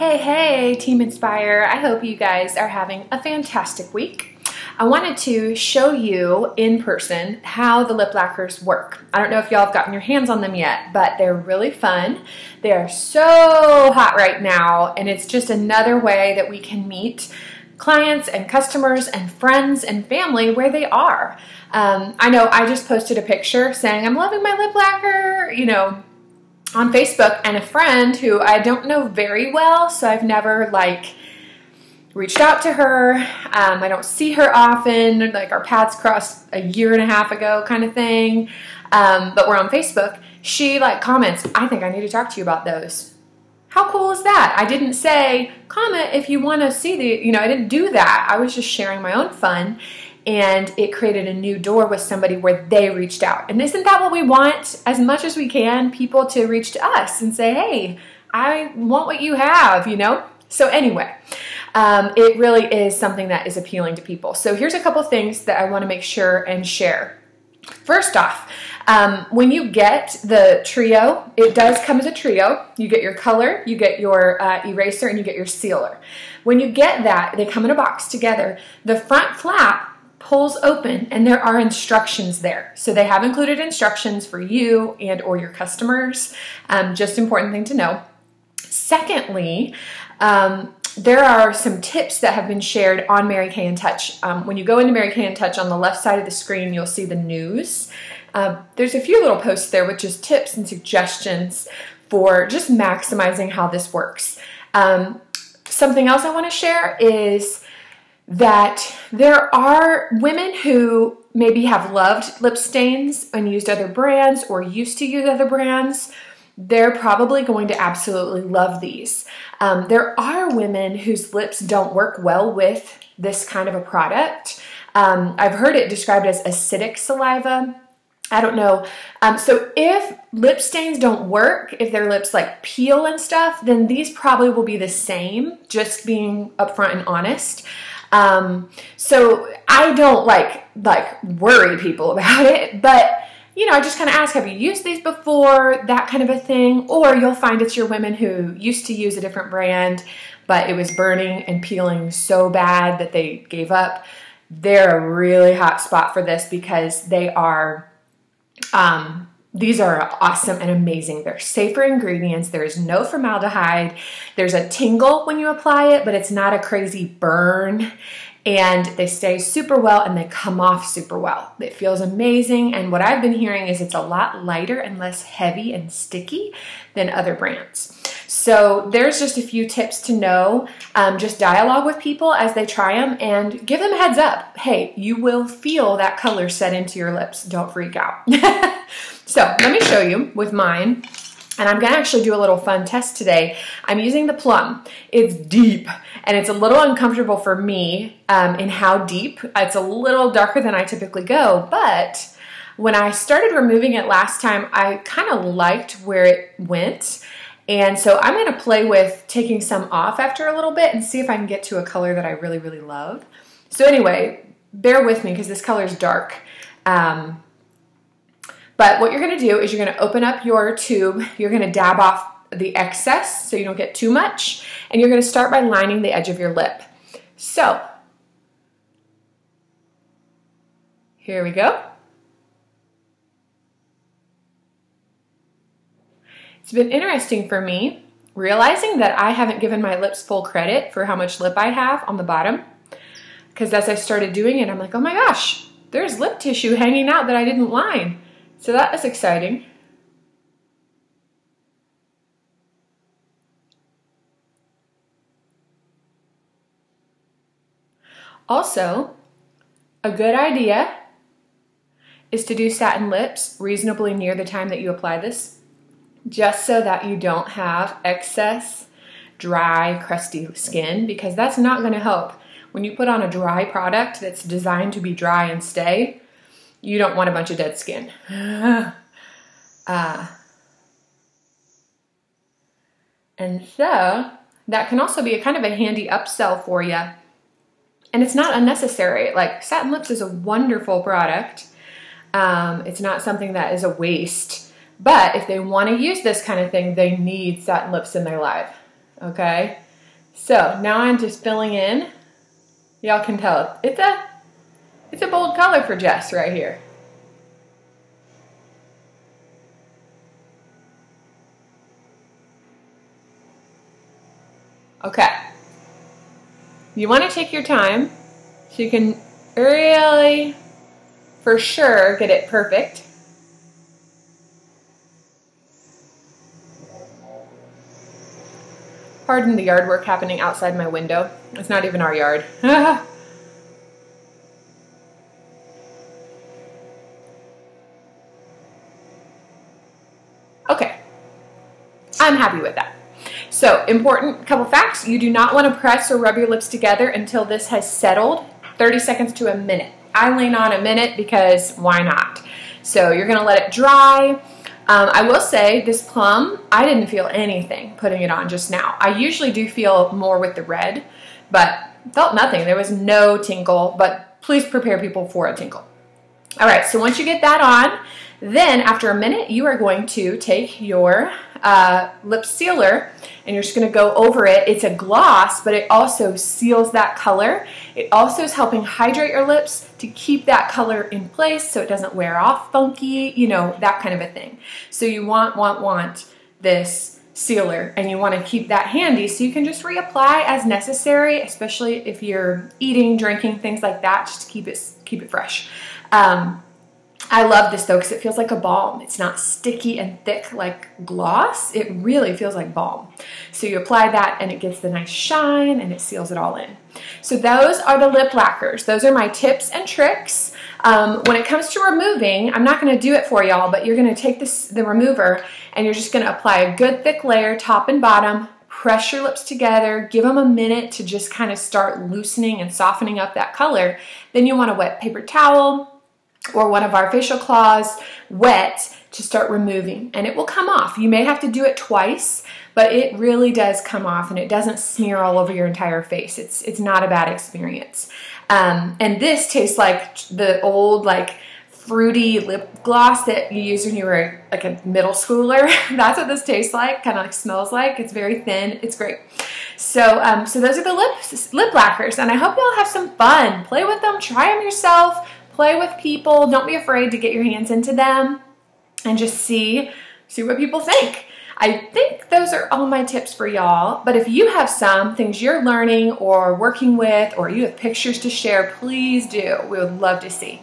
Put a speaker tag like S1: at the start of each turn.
S1: Hey, Team Inspire. I hope you guys are having a fantastic week. I wanted to show you in person how the lip lacquers work. I don't know if y'all have gotten your hands on them yet, but they're really fun. They are so hot right now, and it's just another way that we can meet clients and customers and friends and family where they are. I know I just posted a picture saying I'm loving my lip lacquer, on Facebook, and a friend who I don't know very well, so I've never reached out to her. I don't see her often, our paths crossed a year and a half ago kind of thing, but we're on Facebook. She comments, I think I need to talk to you about those. How cool is that? I didn't say, comment if you want to see I didn't do that. I was just sharing my own fun. And it created a new door with somebody where they reached out. And isn't that what we want? As much as we can, people to reach to us and say, hey, I want what you have, So anyway, it really is something that is appealing to people. So here's a couple things that I want to make sure and share. First off, when you get the trio, it does come as a trio. You get your color, you get your eraser, and you get your sealer. When you get that, they come in a box together. The front flap pulls open and there are instructions there. So they have included instructions for you and or your customers. Just important thing to know. Secondly, there are some tips that have been shared on Mary Kay in Touch. When you go into Mary Kay in Touch, on the left side of the screen, you'll see the news. There's a few little posts there with just tips and suggestions for just maximizing how this works. Something else I want to share is that there are women who maybe have loved lip stains and used other brands or used to use other brands. They're probably going to absolutely love these. There are women whose lips don't work well with this kind of a product. I've heard it described as acidic saliva. I don't know. So if lip stains don't work, if their lips peel and stuff, then these probably will be the same, just being upfront and honest. So I don't worry people about it, but I just kind of ask, have you used these before? That kind of a thing. Or you'll find it's your women who used to use a different brand, but it was burning and peeling so bad that they gave up. They're a really hot spot for this because they are, these are awesome and amazing. They're safer ingredients. There is no formaldehyde. There's a tingle when you apply it, but it's not a crazy burn. And they stay super well and they come off super well. It feels amazing. And what I've been hearing is it's a lot lighter and less heavy and sticky than other brands. So there's just a few tips to know. Just dialogue with people as they try them and give them a heads up. Hey, you will feel that color set into your lips. Don't freak out. So let me show you with mine. And I'm going to actually do a little fun test today. I'm using the plum. It's deep and it's a little uncomfortable for me in how deep. It's a little darker than I typically go, but when I started removing it last time, I kind of liked where it went. And so I'm going to play with taking some off after a little bit and see if I can get to a color that I really, really love. So anyway, bear with me because this color is dark. But what you're going to do is you're going to open up your tube. You're going to dab off the excess so you don't get too much. And you're going to start by lining the edge of your lip. So here we go. It's been interesting for me realizing that I haven't given my lips full credit for how much lip I have on the bottom. Because as I started doing it, I'm like, oh my gosh, there's lip tissue hanging out that I didn't line. So that was exciting. Also, a good idea is to do satin lips reasonably near the time that you apply this, just so that you don't have excess dry, crusty skin, because that's not going to help. When you put on a dry product that's designed to be dry and stay, you don't want a bunch of dead skin. And so that can also be a kind of a handy upsell for you. And it's not unnecessary. Satin Lips is a wonderful product. It's not something that is a waste. But if they want to use this kind of thing, they need satin lips in their life. Okay? So now I'm just filling in. Y'all can tell it's a bold color for Jess right here. Okay. You want to take your time so you can really, for sure, get it perfect. Pardon the yard work happening outside my window. It's not even our yard. Okay. I'm happy with that. So, important couple facts. You do not want to press or rub your lips together until this has settled, 30 seconds to a minute. I lean on a minute because why not? So you're going to let it dry. I will say this plum, I didn't feel anything putting it on just now. I usually do feel more with the red, but felt nothing. There was no tinkle, but please prepare people for a tinkle. All right, so once you get that on, then after a minute, you are going to take your lip sealer and you're just going to go over it. It's a gloss, but it also seals that color. It also is helping hydrate your lips to keep that color in place so it doesn't wear off funky, you know, that kind of a thing. So you want this sealer and you want to keep that handy so you can just reapply as necessary, especially if you're eating, drinking, things like that, just to keep it fresh. I love this though because it feels like a balm. It's not sticky and thick like gloss. It really feels like balm. So you apply that and it gets the nice shine and it seals it all in. So those are the lip lacquers. Those are my tips and tricks. When it comes to removing, I'm not going to do it for y'all, but you're going to take the remover and you're just going to apply a good thick layer top and bottom. Press your lips together, give them a minute to just kind of start loosening and softening up that color. Then you want a wet paper towel or one of our facial cloths wet to start removing, and it will come off. You may have to do it twice, but it really does come off and it doesn't smear all over your entire face. It's not a bad experience. And this tastes like the old like fruity lip gloss that you used when you were like a middle schooler. That's what this tastes like, kind of like smells like. It's very thin. It's great. So so those are the lip lacquers, and I hope you'll have some fun. Play with them, try them yourself. Play with people. Don't be afraid to get your hands into them and just see what people think. I think those are all my tips for y'all, but if you have some things you're learning or working with or you have pictures to share, please do. We would love to see.